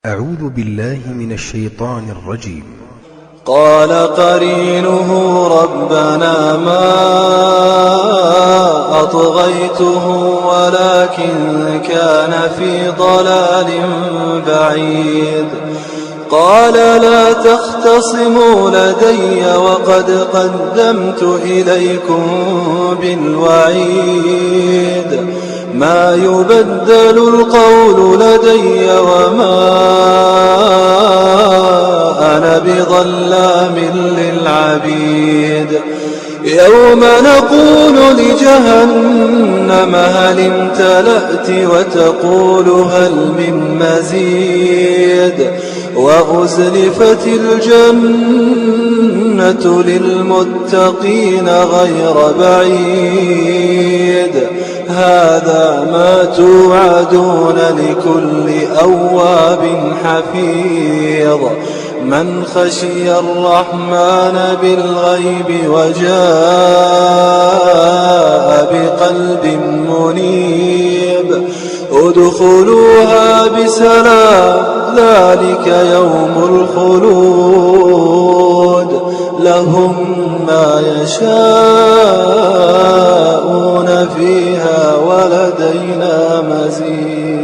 أعوذ بالله من الشيطان الرجيم. قال قرينه ربنا ما أطغيته ولكن كان في ضلال بعيد. قال لا تختصموا لدي وقد قدمت إليكم بالوعيد. ما يبدل القول لدي وما أنا بظلام للعبيد. يوم نقول لجهنم هل امتلأت وتقول هل من مزيد. وأزلفت الجنة للمتقين غير بعيد. هذا ما توعدون لكل أواب حفيظ. من خشي الرحمن بالغيب وجاء بقلب منيب. ادخلوها بسلام ذلك يوم الخلود. لهم ما يشاءون فيها ولدينا مزيد.